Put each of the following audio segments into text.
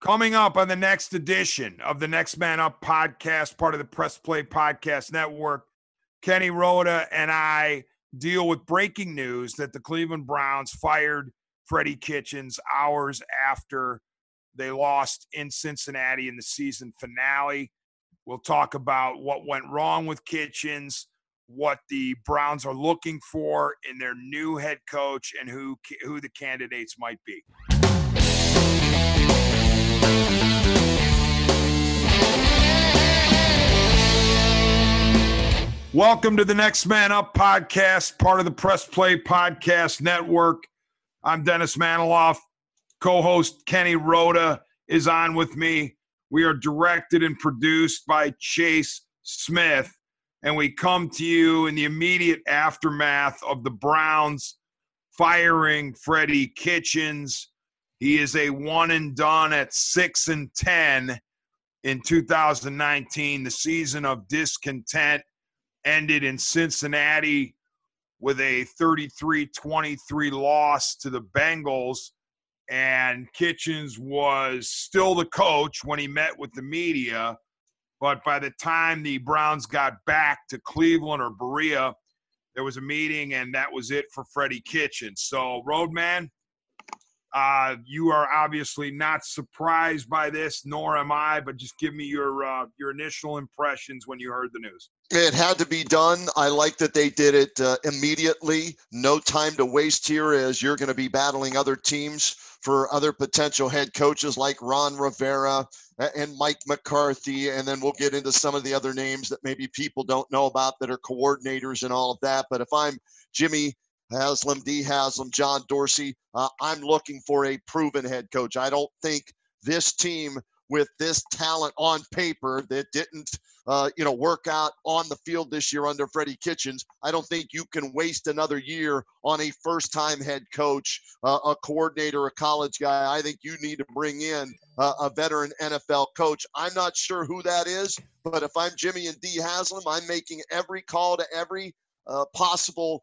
Coming up on the next edition of the Next Man Up podcast, part of the Press Play Podcast Network, Kenny Rhoda and I deal with breaking news that the Cleveland Browns fired Freddie Kitchens hours after they lost in Cincinnati in the season finale. We'll talk about what went wrong with Kitchens, what the Browns are looking for in their new head coach, and who the candidates might be. Welcome to the Next Man Up podcast, part of the Press Play Podcast Network. I'm Dennis Maniloff. Co-host Kenny Rhoda is on with me. We are directed and produced by Chase Smith, and we come to you in the immediate aftermath of the Browns firing Freddie Kitchens. He is a one and done at 6-10 in 2019. The season of discontent ended in Cincinnati with a 33-23 loss to the Bengals, and Kitchens was still the coach when he met with the media, but by the time the Browns got back to Cleveland or Berea, there was a meeting, and that was it for Freddie Kitchens. So, Roadman, you are obviously not surprised by this, nor am I, but just give me your initial impressions when you heard the news. It had to be done. I like that they did it immediately. No time to waste here, as you're going to be battling other teams for other potential head coaches like Ron Rivera and Mike McCarthy. And then we'll get into some of the other names that maybe people don't know about that are coordinators and all of that. But if I'm Jimmy Haslam, D. Haslam, John Dorsey, I'm looking for a proven head coach. I don't think this team with this talent on paper that didn't work out on the field this year under Freddie Kitchens, I don't think you can waste another year on a first-time head coach, a coordinator, a college guy. I think you need to bring in a veteran NFL coach. I'm not sure who that is, but if I'm Jimmy and D. Haslam, I'm making every call to every possible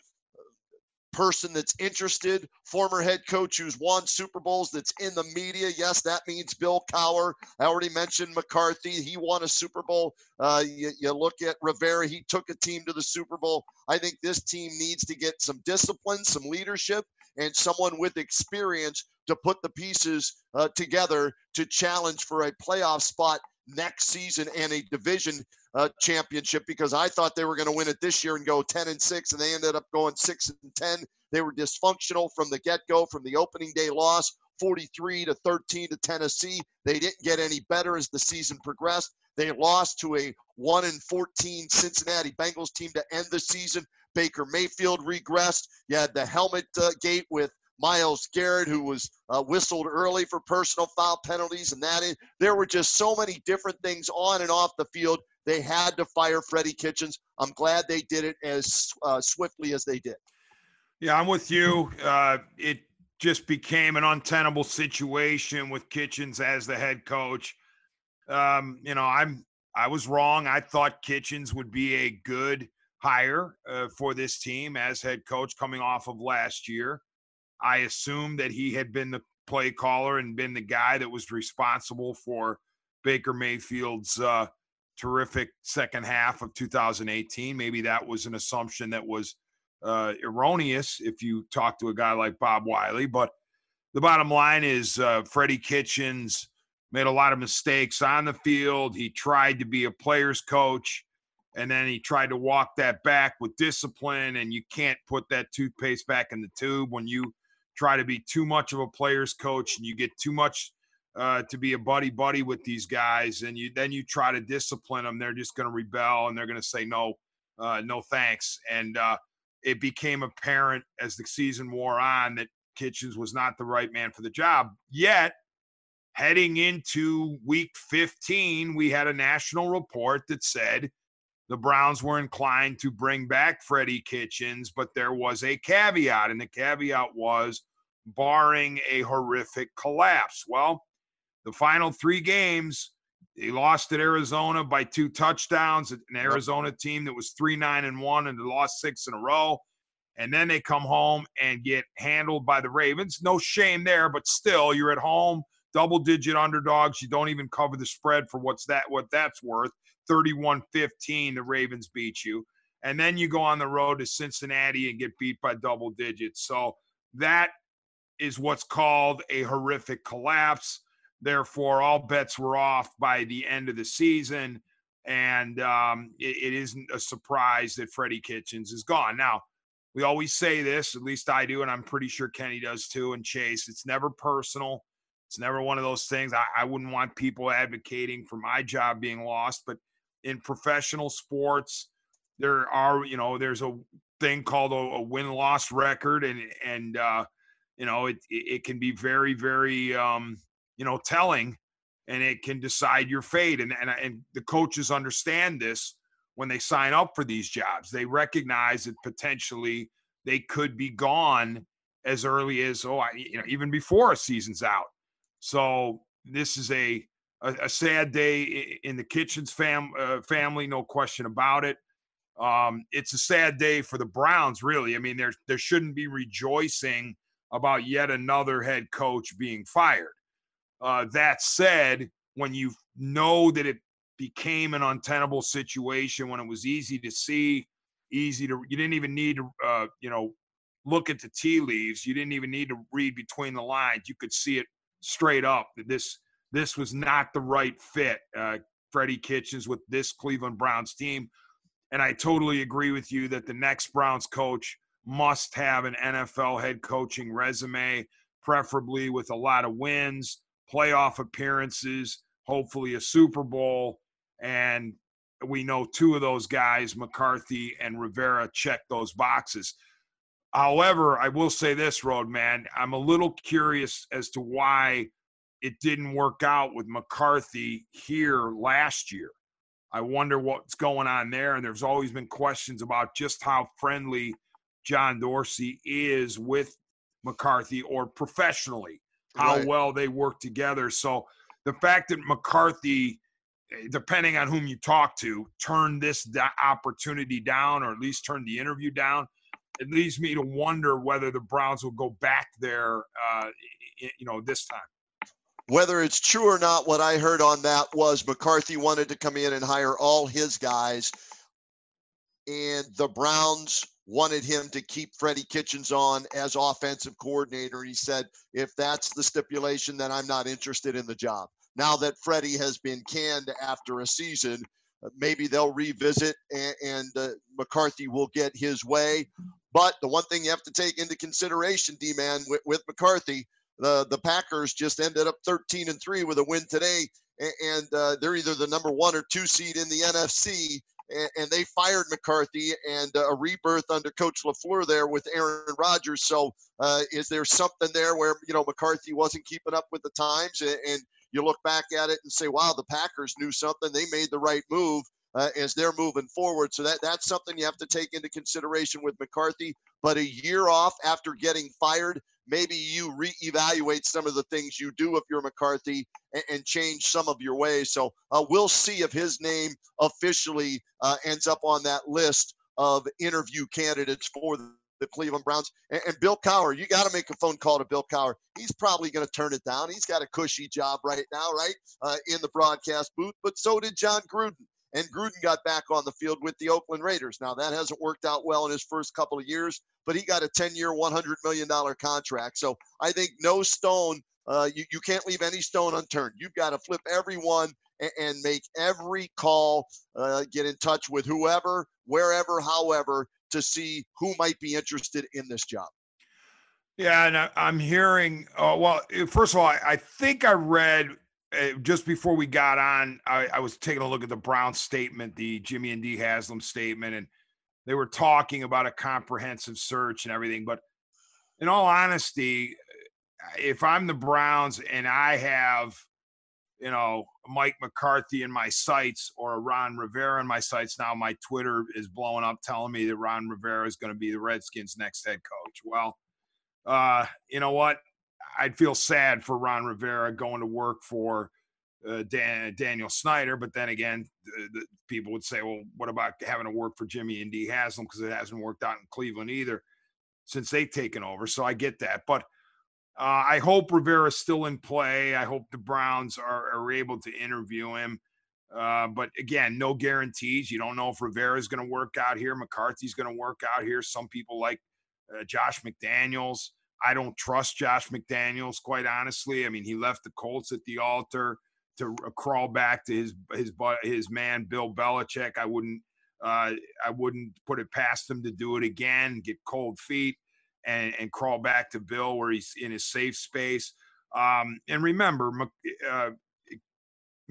person that's interested, former head coach who's won Super Bowls that's in the media. Yes, that means Bill Cowher. I already mentioned McCarthy. He won a Super Bowl. You look at Rivera. He took a team to the Super Bowl. I think this team needs to get some discipline, some leadership, and someone with experience to put the pieces together to challenge for a playoff spot next season and a division championship, because I thought they were going to win it this year and go 10-6, and they ended up going 6-10. They were dysfunctional from the get-go, from the opening day loss, 43-13 to Tennessee. They didn't get any better as the season progressed. They lost to a 1-14 Cincinnati Bengals team to end the season. Baker Mayfield regressed. You had the helmet gate with Myles Garrett, who was whistled early for personal foul penalties, and there were just so many different things on and off the field. They had to fire Freddie Kitchens. I'm glad they did it as swiftly as they did. Yeah, I'm with you. It just became an untenable situation with Kitchens as the head coach. I was wrong. I thought Kitchens would be a good hire for this team as head coach coming off of last year. I assumed that he had been the play caller and been the guy that was responsible for Baker Mayfield's terrific second half of 2018. Maybe that was an assumption that was erroneous if you talk to a guy like Bob Wiley. But the bottom line is Freddie Kitchens made a lot of mistakes on the field. He tried to be a player's coach, and then he tried to walk that back with discipline, and you can't put that toothpaste back in the tube when you try to be too much of a player's coach and you get too much to be a buddy with these guys, and then you try to discipline them. They're just going to rebel, and they're going to say no thanks. And it became apparent as the season wore on that Kitchens was not the right man for the job. Yet, heading into week 15, we had a national report that said the Browns were inclined to bring back Freddie Kitchens, but there was a caveat, and the caveat was barring a horrific collapse. Well, the final 3 games, they lost at Arizona by 2 touchdowns, an Arizona team that was 3-9-1 and they lost 6 in a row. And then they come home and get handled by the Ravens. No shame there, but still, you're at home double-digit underdogs. You don't even cover the spread for what that's worth. 31-15, the Ravens beat you. And then you go on the road to Cincinnati and get beat by double digits. So that is what's called a horrific collapse. Therefore, all bets were off by the end of the season. And it isn't a surprise that Freddie Kitchens is gone. Now, we always say this, at least I do, and I'm pretty sure Kenny does too, and Chase, it's never personal. It's never one of those things. I wouldn't want people advocating for my job being lost, but in professional sports, there's a thing called a win-loss record, and it can be very, very, telling, and it can decide your fate. And the coaches understand this when they sign up for these jobs. They recognize that potentially they could be gone as early as, even before a season's out. So this is a sad day in the Kitchens family, no question about it. It's a sad day for the Browns, really. I mean, there shouldn't be rejoicing about yet another head coach being fired. That said, when you know that it became an untenable situation, when it was easy to see, you didn't even need to, look at the tea leaves. You didn't even need to read between the lines. You could see it straight up that this was not the right fit. Freddie Kitchens with this Cleveland Browns team. And I totally agree with you that the next Browns coach must have an NFL head coaching resume, preferably with a lot of wins, playoff appearances, hopefully a Super Bowl. And we know two of those guys, McCarthy and Rivera, check those boxes. However, I will say this, Roadman, I'm a little curious as to why it didn't work out with McCarthy here last year. I wonder what's going on there. And there's always been questions about just how friendly John Dorsey is with McCarthy, or professionally, how well they work together. So the fact that McCarthy, depending on whom you talk to, turned this opportunity down, or at least turned the interview down, it leads me to wonder whether the Browns will go back there, this time. Whether it's true or not, what I heard on that was McCarthy wanted to come in and hire all his guys, and the Browns wanted him to keep Freddie Kitchens on as offensive coordinator. He said, if that's the stipulation, then I'm not interested in the job. Now that Freddie has been canned after a season, maybe they'll revisit, and McCarthy will get his way. But the one thing you have to take into consideration, D-Man, with McCarthy, the Packers just ended up 13-3 with a win today, and they're either the number 1 or 2 seed in the NFC, and they fired McCarthy, and a rebirth under Coach LaFleur there with Aaron Rodgers. So is there something there where, McCarthy wasn't keeping up with the times, and you look back at it and say, wow, the Packers knew something. They made the right move as they're moving forward. So that's something you have to take into consideration with McCarthy. But a year off after getting fired, maybe you reevaluate some of the things you do if you're McCarthy and change some of your ways. So we'll see if his name officially ends up on that list of interview candidates for the Cleveland Browns. And Bill Cowher, you got to make a phone call to Bill Cowher. He's probably going to turn it down. He's got a cushy job right now, in the broadcast booth. But so did John Gruden. And Gruden got back on the field with the Oakland Raiders. Now, that hasn't worked out well in his first couple of years, but he got a 10-year, $100 million contract. So I think no stone, you can't leave any stone unturned. You've got to flip everyone and make every call, get in touch with whoever, wherever, however, to see who might be interested in this job. Yeah, and I'm hearing, first of all, I think I read just before we got on, I was taking a look at the Browns statement, the Jimmy and Dee Haslam statement, and they were talking about a comprehensive search and everything. But in all honesty, if I'm the Browns and I have, Mike McCarthy in my sights or Ron Rivera in my sights, now my Twitter is blowing up telling me that Ron Rivera is going to be the Redskins' next head coach. Well, you know what? I'd feel sad for Ron Rivera going to work for Daniel Snyder, but then again, the people would say, well, what about having to work for Jimmy and Dee Haslam, because it hasn't worked out in Cleveland either since they've taken over. So I get that. But I hope Rivera's still in play. I hope the Browns are able to interview him. But again, no guarantees. You don't know if Rivera is going to work out here. McCarthy's going to work out here. Some people like Josh McDaniels. I don't trust Josh McDaniels, quite honestly. I mean, he left the Colts at the altar to crawl back to his man Bill Belichick. I wouldn't put it past him to do it again. Get cold feet and crawl back to Bill where he's in his safe space. And remember,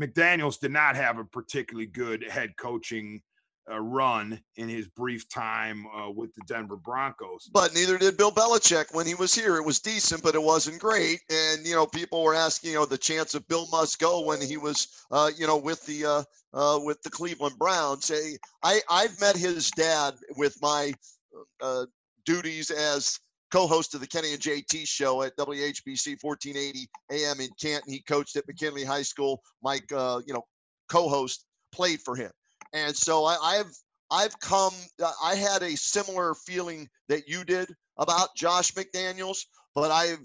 McDaniels did not have a particularly good head coaching run in his brief time with the Denver Broncos. But neither did Bill Belichick when he was here. It was decent, but it wasn't great. And, people were asking, the chance of Bill must go when he was, with the Cleveland Browns. I've met his dad with my duties as co-host of the Kenny and JT show at WHBC 1480 AM in Canton. He coached at McKinley High School. My, co-host played for him. And so I've come, I had a similar feeling that you did about Josh McDaniels, but I've,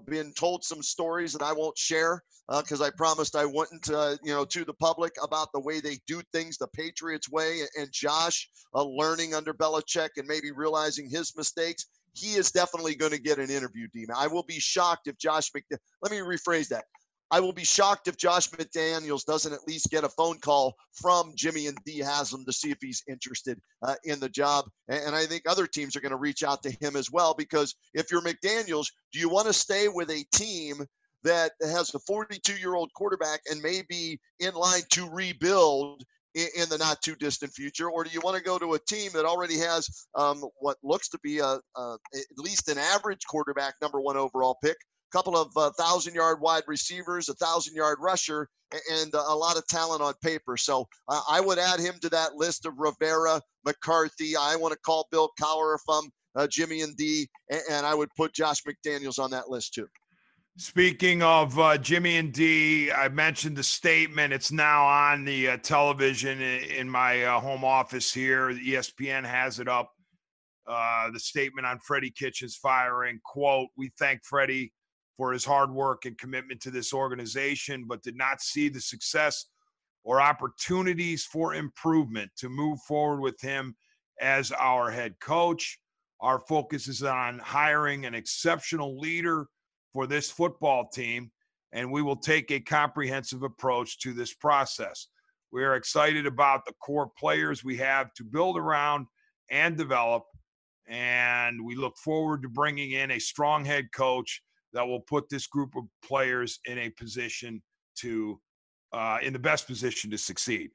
been told some stories that I won't share because I promised I wouldn't, to the public about the way they do things the Patriots way, and Josh learning under Belichick and maybe realizing his mistakes. He is definitely going to get an interview, Demon. I will be shocked if let me rephrase that. I will be shocked if Josh McDaniels doesn't at least get a phone call from Jimmy and D Haslam to see if he's interested in the job. And I think other teams are going to reach out to him as well, because if you're McDaniels, do you want to stay with a team that has a 42-year-old quarterback and may be in line to rebuild in the not too distant future, or do you want to go to a team that already has what looks to be at least an average quarterback, number one overall pick, couple of 1,000-yard wide receivers, 1,000-yard rusher, and a lot of talent on paper? So I would add him to that list of Rivera, McCarthy. I want to call Bill Cowher if I'm Jimmy and D, and I would put Josh McDaniels on that list too. Speaking of Jimmy and D, I mentioned the statement. It's now on the television in my home office here. ESPN has it up. The statement on Freddie Kitchens firing, quote, "We thank Freddie for his hard work and commitment to this organization, but did not see the success or opportunities for improvement to move forward with him as our head coach. Our focus is on hiring an exceptional leader for this football team, and we will take a comprehensive approach to this process. We are excited about the core players we have to build around and develop, and we look forward to bringing in a strong head coach that will put this group of players in a position to, in the best position to succeed."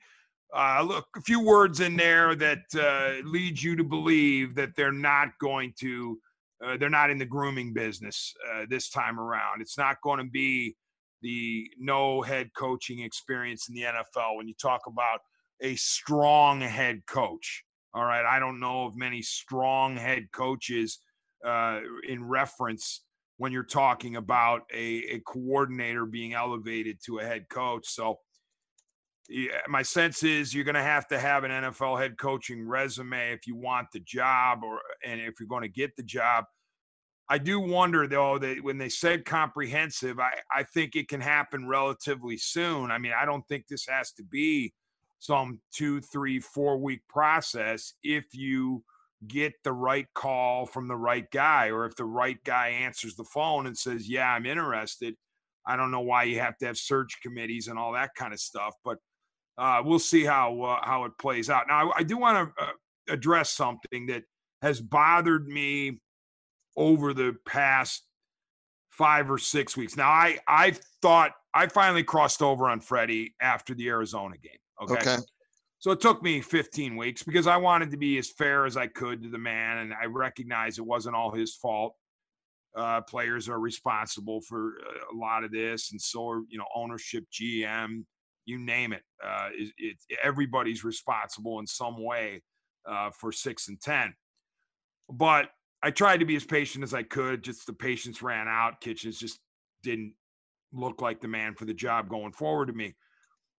Look, a few words in there that leads you to believe that they're not in the grooming business this time around. It's not going to be the no head coaching experience in the NFL when you talk about a strong head coach. All right, I don't know of many strong head coaches in reference when you're talking about a coordinator being elevated to a head coach. So yeah, my sense is you're going to have an NFL head coaching resume if you want the job, and if you're going to get the job. I do wonder, though, that when they said comprehensive, I think it can happen relatively soon. I mean, I don't think this has to be some 2, 3, 4 week process if you get the right call from the right guy, or if the right guy answers the phone and says, yeah, I'm interested. I don't know why you have to have search committees and all that kind of stuff, but we'll see how it plays out. Now, I do want to address something that has bothered me over the past 5 or 6 weeks. Now, I thought I finally crossed over on Freddie after the Arizona game. Okay. So it took me 15 weeks because I wanted to be as fair as I could to the man, and I recognize it wasn't all his fault. Players are responsible for a lot of this, and so are, ownership, GM, you name it. Everybody's responsible in some way for 6 and 10. But I tried to be as patient as I could. Just the patience ran out. Kitchens just didn't look like the man for the job going forward to me.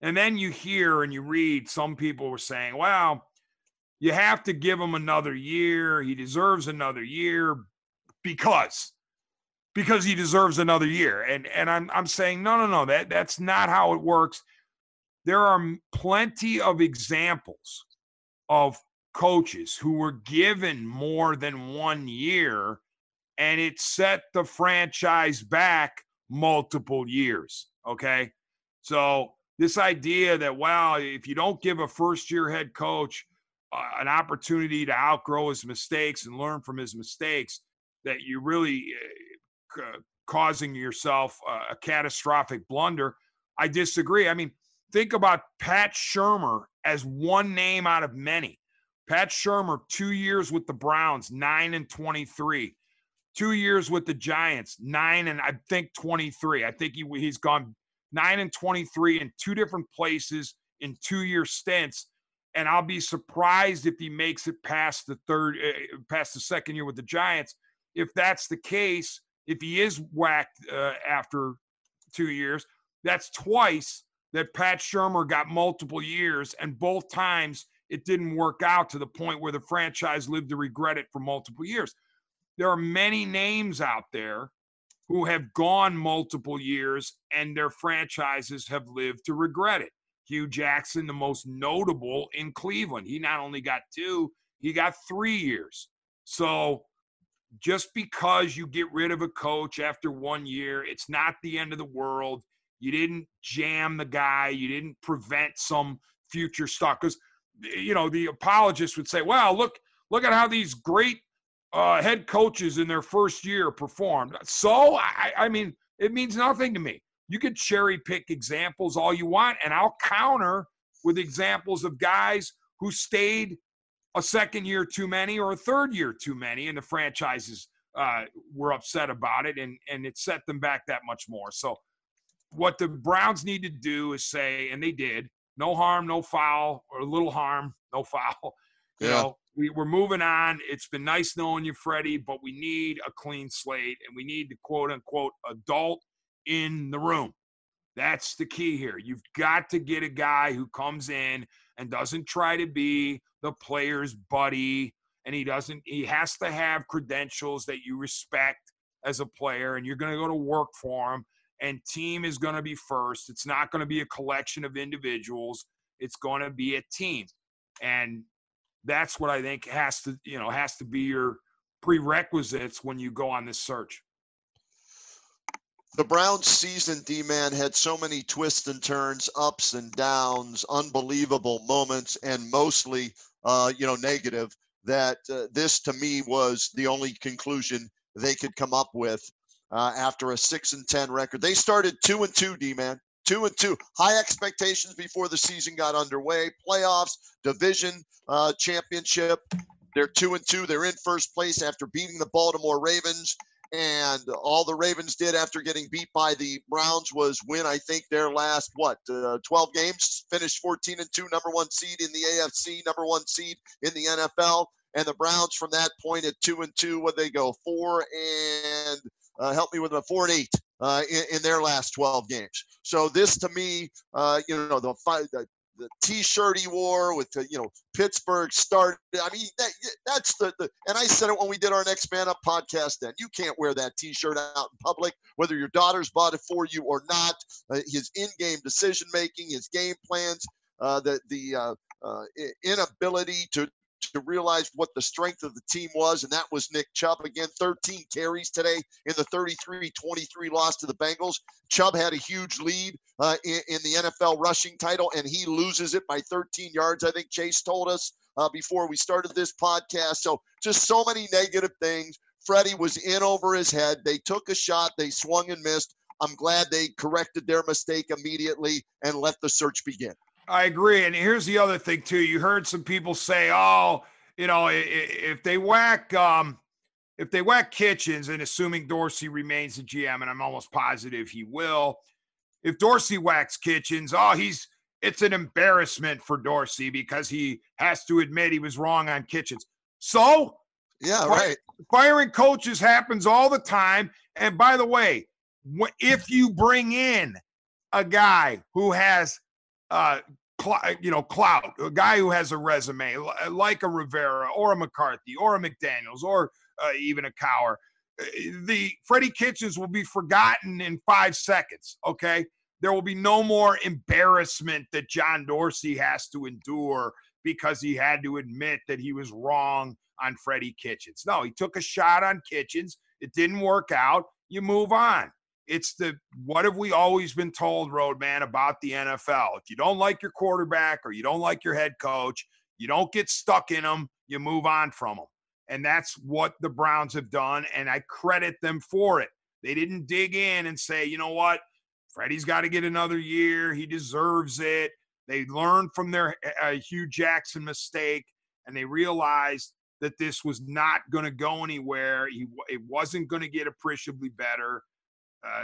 And then you hear and you read some people were saying, well, you have to give him another year. He deserves another year because. because he deserves another year. And I'm saying, no, that's not how it works. There are plenty of examples of coaches who were given more than 1 year, and it set the franchise back multiple years. Okay. So this idea that, well, if you don't give a first-year head coach an opportunity to outgrow his mistakes and learn from his mistakes, that you really causing yourself a catastrophic blunder. I disagree. I mean, think about Pat Shurmur as one name out of many. Pat Shurmur, 2 years with the Browns, 9-23. 2 years with the Giants, 9 and I think 23. I think he's gone 9-23 in two different places in 2-year stints. And I'll be surprised if he makes it past the second year with the Giants. If that's the case, if he is whacked after 2 years, that's twice that Pat Shurmur got multiple years, and both times it didn't work out to the point where the franchise lived to regret it for multiple years. There are many names out there who have gone multiple years and their franchises have lived to regret it. Hugh Jackson, the most notable in Cleveland. He not only got 2, he got 3 years. So just because you get rid of a coach after 1 year, it's not the end of the world. You didn't jam the guy. You didn't prevent some future stuff. Because, the apologists would say, well, look at how these great head coaches in their first year performed. So, I mean, it means nothing to me. You could cherry pick examples all you want, and I'll counter with examples of guys who stayed a second year too many or a third year too many, and the franchises were upset about it, and it set them back that much more. So what the Browns need to do is say, and they did, no harm, no foul, or a little harm, no foul. We're moving on. It's been nice knowing you, Freddie, but we need a clean slate, and we need the quote-unquote adult in the room. That's the key here. You've got to get a guy who comes in and doesn't try to be the player's buddy, and he has to have credentials that you respect as a player, and you're going to go to work for him, and team is going to be first. It's not going to be a collection of individuals. It's going to be a team. And that's what I think has to be your prerequisites when you go on this search. The Browns season, D-Man, had so many twists and turns, ups and downs, unbelievable moments, and mostly, negative, that this to me was the only conclusion they could come up with after a 6-10 record. They started 2-2, D-Man, 2-2. High expectations before the season got underway. Playoffs, division championship. They're 2-2. They're in first place after beating the Baltimore Ravens. And all the Ravens did after getting beat by the Browns was win, I think, their last, 12 games, finished 14-2, number 1 seed in the AFC, number 1 seed in the NFL. And the Browns from that point at 2-2, what they go, 4-8 in their last 12 games. So this to me, the T-shirt he wore with Pittsburgh started. I mean, that's the and I said it when we did our Next Man Up podcast. Then you can't wear that T-shirt out in public, whether your daughter's bought it for you or not. His in-game decision making, his game plans, the inability to realize what the strength of the team was, and that was Nick Chubb. Again, 13 carries today in the 33-23 loss to the Bengals. Chubb had a huge lead in the NFL rushing title, and he loses it by 13 yards, I think Chase told us before we started this podcast. So just so many negative things. Freddie was in over his head. They took a shot. They swung and missed. I'm glad they corrected their mistake immediately and let the search begin. I agree. And here's the other thing, too. You heard some people say, if they whack Kitchens, and assuming Dorsey remains the GM, and I'm almost positive he will, if Dorsey whacks Kitchens, it's an embarrassment for Dorsey because he has to admit he was wrong on Kitchens. So, yeah, right. Firing coaches happens all the time. And by the way, if you bring in a guy who has clout, a guy who has a resume like a Rivera or a McCarthy or a McDaniels or even a Cowher, the Freddie Kitchens will be forgotten in 5 seconds, okay? There will be no more embarrassment that John Dorsey has to endure because he had to admit that he was wrong on Freddie Kitchens. No, he took a shot on Kitchens. It didn't work out. You move on. It's what have we always been told, Roadman, about the NFL? If you don't like your quarterback or you don't like your head coach, you don't get stuck in them. You move on from them. And that's what the Browns have done, and I credit them for it. They didn't dig in and say, you know what, Freddie's got to get another year. He deserves it. They learned from their Hugh Jackson mistake, and they realized that this was not going to go anywhere. It wasn't going to get appreciably better.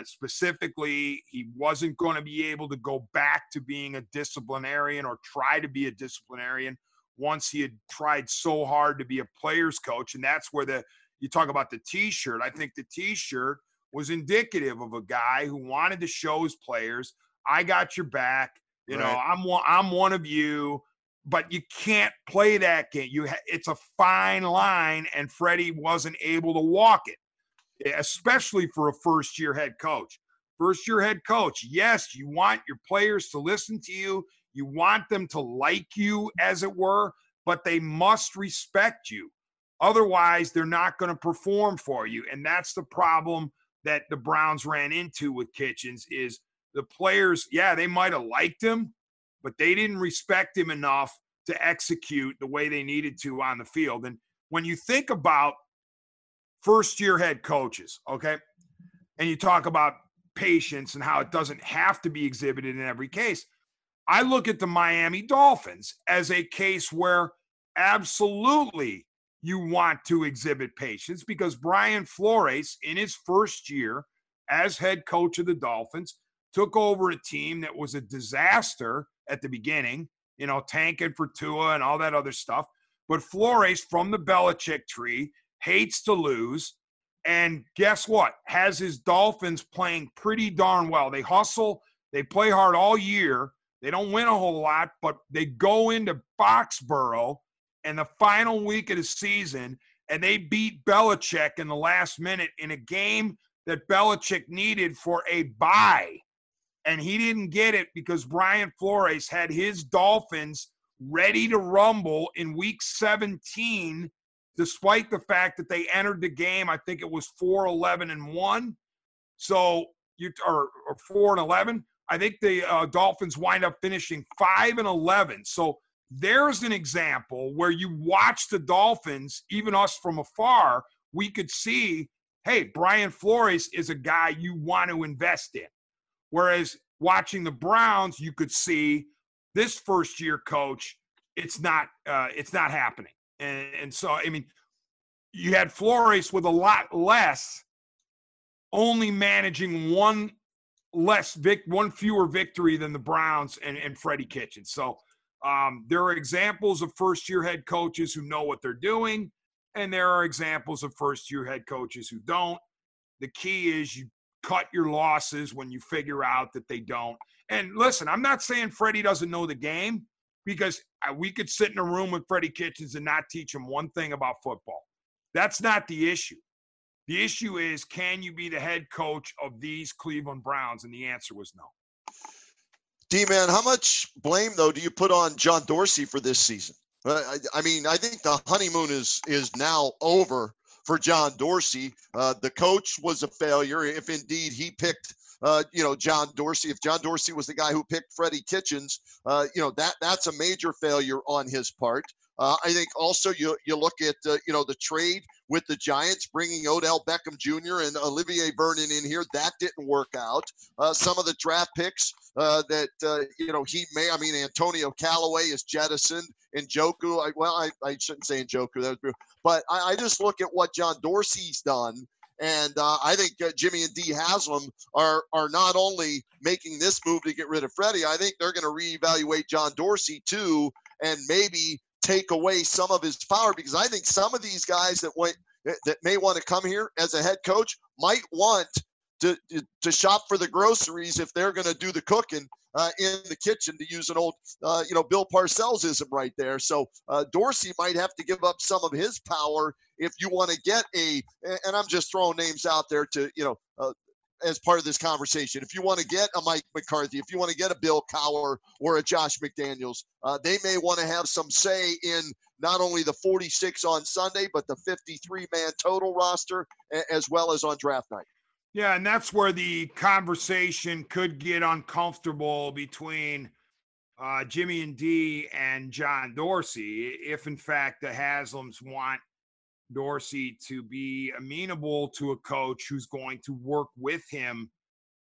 Specifically, he wasn't going to be able to go back to being a disciplinarian or try to be a disciplinarian once he had tried so hard to be a player's coach. And that's where you talk about the T-shirt. I think the T-shirt was indicative of a guy who wanted to show his players, I got your back. You know, I'm one of you, but you can't play that game. It's a fine line, and Freddie wasn't able to walk it, especially for a first-year head coach. First-year head coach, yes, you want your players to listen to you. You want them to like you, as it were, but they must respect you. Otherwise, they're not going to perform for you. And that's the problem that the Browns ran into with Kitchens is the players, yeah, they might have liked him, but they didn't respect him enough to execute the way they needed to on the field. And when you think about first-year head coaches, okay, and you talk about patience and how it doesn't have to be exhibited in every case, I look at the Miami Dolphins as a case where absolutely you want to exhibit patience because Brian Flores, in his first year as head coach of the Dolphins, took over a team that was a disaster at the beginning, you know, tanking for Tua and all that other stuff. But Flores, from the Belichick tree, hates to lose. And guess what? Has his Dolphins playing pretty darn well. They hustle. They play hard all year. They don't win a whole lot, but they go into Foxborough in the final week of the season, and they beat Belichick in the last minute in a game that Belichick needed for a bye. And he didn't get it because Brian Flores had his Dolphins ready to rumble in week 17, despite the fact that they entered the game, I think it was 4-11-1. So or 4-11. I think the Dolphins wind up finishing 5-11. So there's an example where you watch the Dolphins, even us from afar, we could see, hey, Brian Flores is a guy you want to invest in. Whereas watching the Browns, you could see this first-year coach, it's not happening. And so, I mean, you had Flores with a lot less, only managing one fewer victory than the Browns and Freddie Kitchens. So there are examples of first-year head coaches who know what they're doing, and there are examples of first-year head coaches who don't. The key is you cut your losses when you figure out that they don't. And listen, I'm not saying Freddie doesn't know the game because we could sit in a room with Freddie Kitchens and not teach him one thing about football. That's not the issue. The issue is, can you be the head coach of these Cleveland Browns? And the answer was no. D-Man, how much blame, though, do you put on John Dorsey for this season? I mean, I think the honeymoon is now over for John Dorsey. The coach was a failure. If indeed he picked, John Dorsey, if John Dorsey was the guy who picked Freddie Kitchens, that's a major failure on his part. I think also you look at, the trade with the Giants, bringing Odell Beckham Jr. and Olivier Vernon in here. That didn't work out. Some of the draft picks Antonio Callaway is jettisoned. Njoku, I shouldn't say Njoku, but I just look at what John Dorsey's done. And I think Jimmy and Dee Haslam are not only making this move to get rid of Freddie, I think they're going to reevaluate John Dorsey too, and maybe take away some of his power, because I think some of these guys that may want to come here as a head coach might want to shop for the groceries if they're going to do the cooking in the kitchen, to use an old, Bill Parcells-ism right there. So Dorsey might have to give up some of his power if you want to get and I'm just throwing names out there to, as part of this conversation. If you want to get a Mike McCarthy, if you want to get a Bill Cowher or a Josh McDaniels, they may want to have some say in not only the 46 on Sunday, but the 53-man total roster, as well as on draft night. Yeah, and that's where the conversation could get uncomfortable between Jimmy and D and John Dorsey, if in fact the Haslams want Dorsey to be amenable to a coach who's going to work with him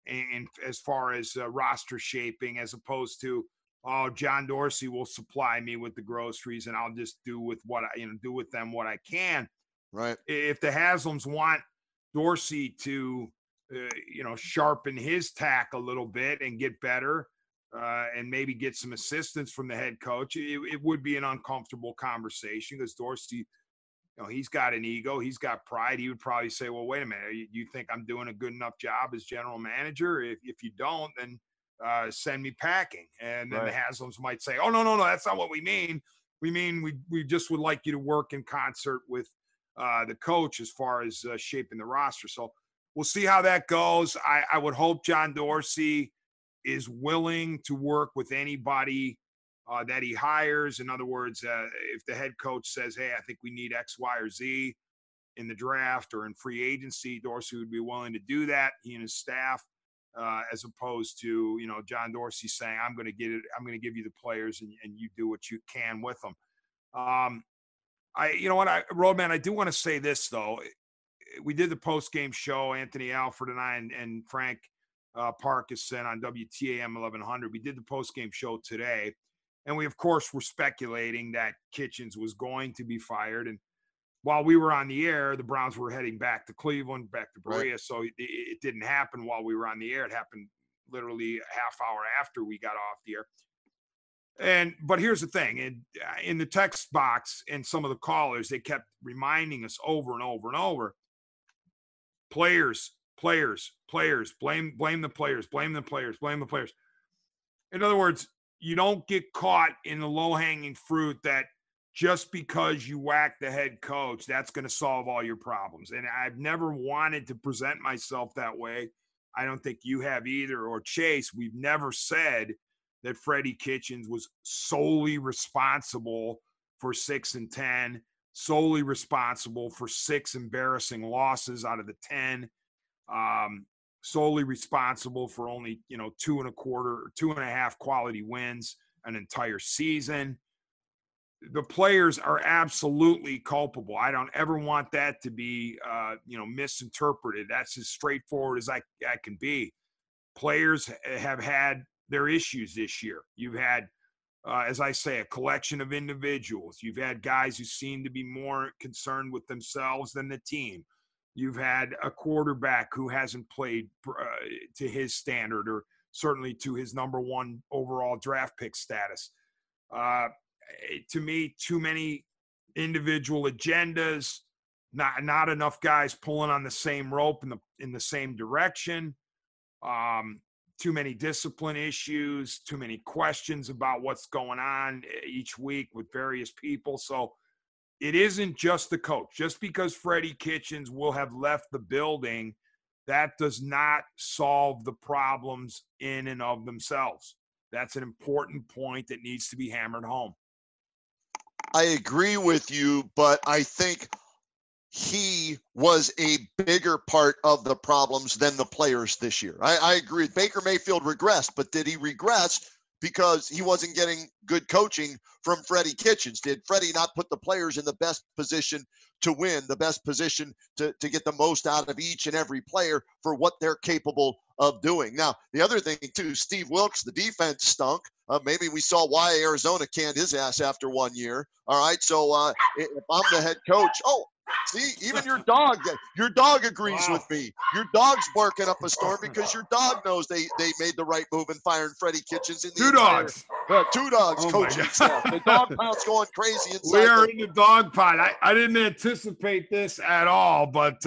in as far as roster shaping, as opposed to, oh, John Dorsey will supply me with the groceries and I'll just do with them what I can. Right. If the Haslams want Dorsey to sharpen his tack a little bit and get better and maybe get some assistance from the head coach, it would be an uncomfortable conversation, because Dorsey, he's got an ego, he's got pride. He would probably say, well, wait a minute, you think I'm doing a good enough job as general manager? If you don't, then send me packing. And then right. The Haslams might say, oh, no, that's not what we mean. We mean we just would like you to work in concert with the coach as far as shaping the roster. So we'll see how that goes. I would hope John Dorsey is willing to work with anybody that he hires. In other words, if the head coach says, hey, I think we need X, Y, or Z in the draft or in free agency, Dorsey would be willing to do that, he and his staff, as opposed to, John Dorsey saying, I'm going to give you the players and you do what you can with them. Roadman, I do want to say this, though. We did the post-game show, Anthony Alford and I and Frank Parkinson on WTAM 1100. We did the post-game show today. And we, of course, were speculating that Kitchens was going to be fired. And while we were on the air, the Browns were heading back to Cleveland, back to Berea. Right. So it didn't happen while we were on the air. It happened literally a half hour after we got off the air. But here's the thing. In the text box and some of the callers, they kept reminding us over and over and over, players, blame the players. In other words, you don't get caught in the low-hanging fruit that just because you whack the head coach, that's going to solve all your problems. And I've never wanted to present myself that way. I don't think you have either, or Chase. We've never said that Freddie Kitchens was solely responsible for 6-10, solely responsible for 6 embarrassing losses out of the 10. Solely responsible for only 2.25 quality wins an entire season. The players are absolutely culpable. I don't ever want that to be misinterpreted. That's as straightforward as I can be. Players have had their issues this year. You've had as I say, a collection of individuals. You've had guys who seem to be more concerned with themselves than the team. You've had a quarterback who hasn't played to his standard, or certainly to his number one overall draft pick status. To me, too many individual agendas, not enough guys pulling on the same rope in the same direction. Too many discipline issues, too many questions about what's going on each week with various people. So it isn't just the coach. Just because Freddie Kitchens will have left the building, that does not solve the problems in and of themselves. That's an important point that needs to be hammered home. I agree with you, but I think he was a bigger part of the problems than the players this year. I agree. Baker Mayfield regressed, but did he regress because he wasn't getting good coaching from Freddie Kitchens? Did Freddie not put the players in the best position to win, the best position to get the most out of each and every player for what they're capable of doing? Now, the other thing, too, Steve Wilkes, the defense stunk. Maybe we saw why Arizona canned his ass after 1 year. All right, so if I'm the head coach, see, even your dog agrees with me. Your dog's barking up a storm because your dog knows they made the right move in firing Freddie Kitchens. In the two dogs coaching staff. The dog pound's going crazy inside. We are in the dog pound. I didn't anticipate this at all, but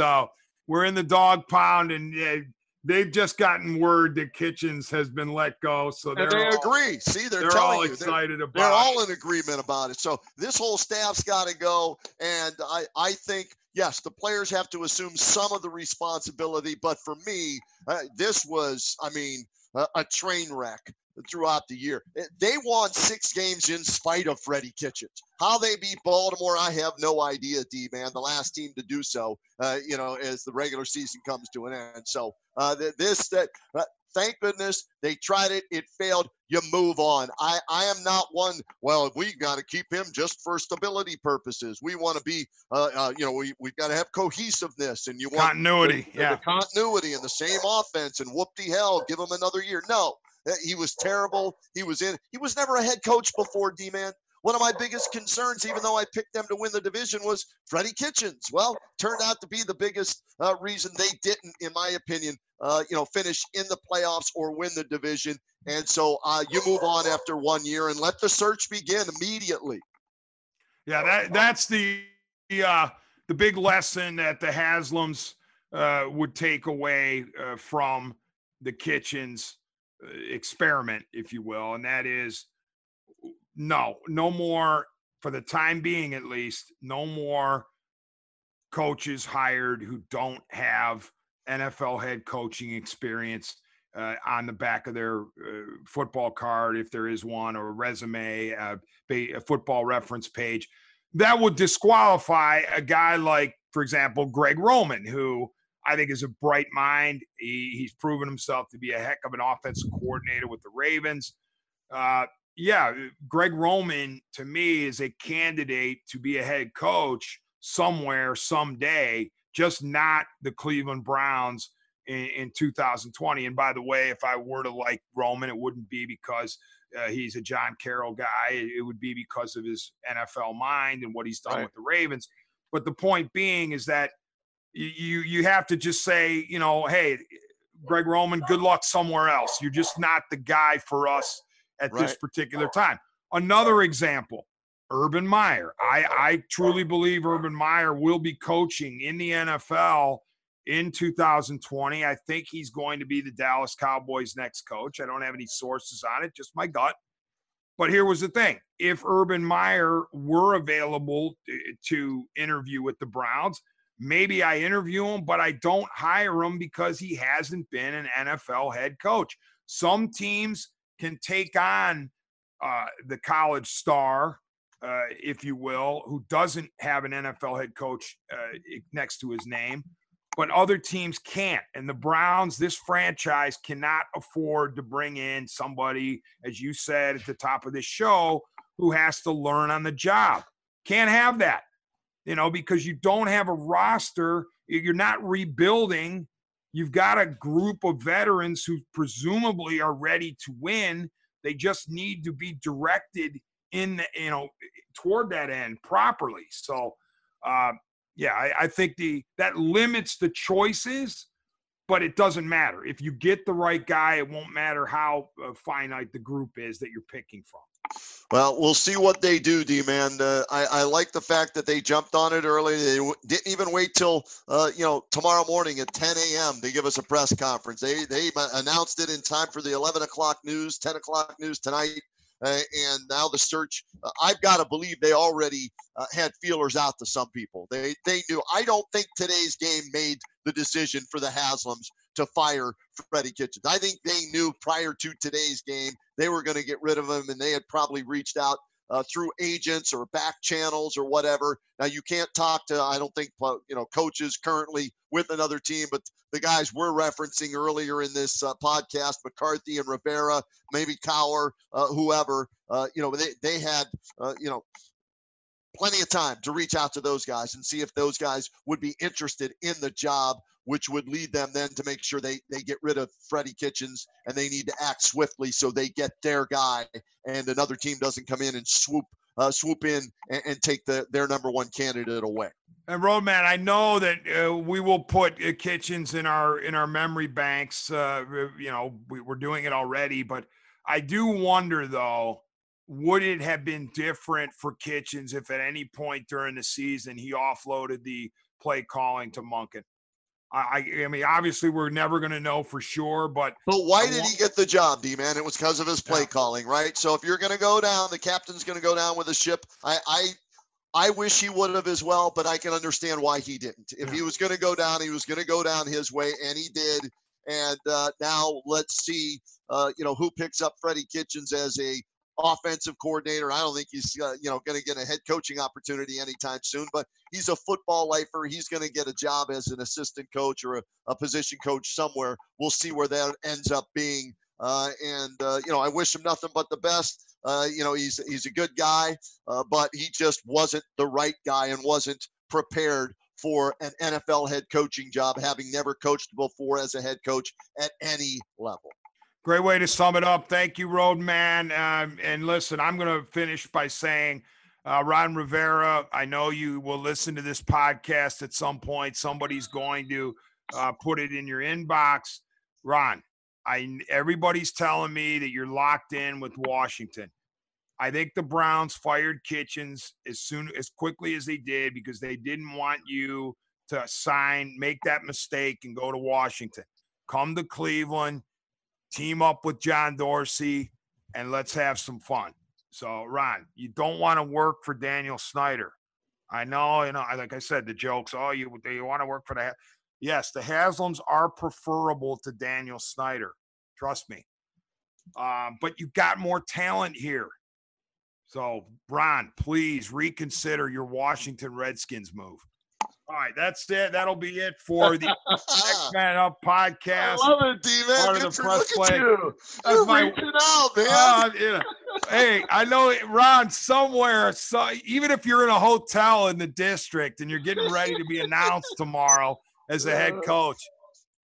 we're in the dog pound, and they've just gotten word that Kitchens has been let go, so and they agree. See, they're all telling you. excited about. They're all in agreement about it. So this whole staff's got to go, and I think yes, the players have to assume some of the responsibility. But for me, this was, I mean, a train wreck throughout the year. They won 6 games in spite of Freddie Kitchens. How they beat Baltimore, I have no idea, D-Man. The last team to do so, as the regular season comes to an end. So thank goodness they tried it. It failed. You move on. I am not one, well, we got to keep him just for stability purposes. We want to be, we've got to have cohesiveness. And you want continuity. The continuity and the same offense, and whoop-de-hell, give him another year. No. He was terrible. He was never a head coach before, D-Man. One of my biggest concerns, even though I picked them to win the division, was Freddie Kitchens. Well, turned out to be the biggest reason they didn't, in my opinion, finish in the playoffs or win the division. And so you move on after 1 year and let the search begin immediately. Yeah, that's the big lesson that the Haslams would take away from the Kitchens experiment, if you will, and that is no more, for the time being at least, no more coaches hired who don't have NFL head coaching experience on the back of their football card, if there is one, or resume, a football reference page. That would disqualify a guy like, for example, Greg Roman, who I think is a bright mind. He's proven himself to be a heck of an offensive coordinator with the Ravens. Greg Roman, to me, is a candidate to be a head coach somewhere, someday, just not the Cleveland Browns in 2020. And by the way, if I were to like Roman, it wouldn't be because he's a John Carroll guy. It would be because of his NFL mind and what he's done with the Ravens. But the point being is that you have to just say, hey, Greg Roman, good luck somewhere else. You're just not the guy for us at this particular time. Another example, Urban Meyer. I truly believe Urban Meyer will be coaching in the NFL in 2020. I think he's going to be the Dallas Cowboys' next coach. I don't have any sources on it, just my gut. But here was the thing. If Urban Meyer were available to interview with the Browns, maybe I interview him, but I don't hire him because he hasn't been an NFL head coach. Some teams can take on the college star, if you will, who doesn't have an NFL head coach next to his name, but other teams can't. And the Browns, this franchise, cannot afford to bring in somebody, as you said at the top of this show, who has to learn on the job. Can't have that. Because you don't have a roster, you're not rebuilding. You've got a group of veterans who presumably are ready to win. They just need to be directed toward that end properly. So, I think that limits the choices, but it doesn't matter. If you get the right guy, it won't matter how finite the group is that you're picking from. Well, we'll see what they do, D-Man. I like the fact that they jumped on it early. They didn't even wait till, tomorrow morning at 10 a.m. to give us a press conference. They announced it in time for the 11 o'clock news, 10 o'clock news tonight. And now the search, I've got to believe they already had feelers out to some people. They knew. I don't think today's game made the decision for the Haslams to fire Freddie Kitchens. I think they knew prior to today's game they were going to get rid of him, and they had probably reached out through agents or back channels or whatever. Now, you can't talk to, I don't think, coaches currently with another team, but the guys we're referencing earlier in this podcast, McCarthy and Rivera, maybe Cowher, whoever, they had, plenty of time to reach out to those guys and see if those guys would be interested in the job, which would lead them then to make sure they get rid of Freddie Kitchens, and they need to act swiftly so they get their guy and another team doesn't come in and swoop in and take their number one candidate away. And Roadman, I know that we will put Kitchens in our memory banks. We're doing it already, but I do wonder though, would it have been different for Kitchens if at any point during the season he offloaded the play calling to Monken? I mean, obviously, we're never going to know for sure, but why did he get the job, D-Man? It was because of his play Yeah. calling, right? So if you're going to go down, the captain's going to go down with the ship. I wish he would have as well, but I can understand why he didn't. If he was going to go down, he was going to go down his way, and he did. And now let's see, who picks up Freddie Kitchens as a offensive coordinator. I don't think he's, going to get a head coaching opportunity anytime soon, but he's a football lifer. He's going to get a job as an assistant coach or a position coach somewhere. We'll see where that ends up being. I wish him nothing but the best. He's a good guy, but he just wasn't the right guy and wasn't prepared for an NFL head coaching job, having never coached before as a head coach at any level. Great way to sum it up. Thank you, Roadman. And listen, I'm going to finish by saying, Ron Rivera, I know you will listen to this podcast at some point. Somebody's going to put it in your inbox. Ron, everybody's telling me that you're locked in with Washington. I think the Browns fired Kitchens as quickly as they did because they didn't want you to make that mistake and go to Washington. Come to Cleveland, team up with John Dorsey, and let's have some fun. So, Ron, you don't want to work for Daniel Snyder. I know, like I said, the jokes, you want to work for the – yes, the Haslams are preferable to Daniel Snyder. Trust me. But you got more talent here. So, Ron, please reconsider your Washington Redskins move. All right, that's it. That'll be it for the Next Man Up podcast. I love it, D-Man. Part of the press play. You're reaching out, man. Hey, I know, Ron, somewhere, even if you're in a hotel in the district and you're getting ready to be announced tomorrow as a head coach,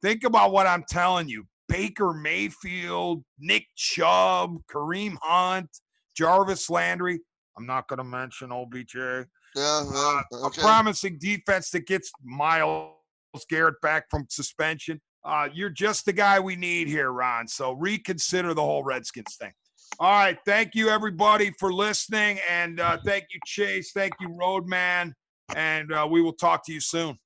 think about what I'm telling you. Baker Mayfield, Nick Chubb, Kareem Hunt, Jarvis Landry. I'm not going to mention OBJ. Okay. A promising defense that gets Myles Garrett back from suspension. You're just the guy we need here, Ron. So reconsider the whole Redskins thing. All right. Thank you, everybody, for listening. And thank you, Chase. Thank you, Roadman. And we will talk to you soon.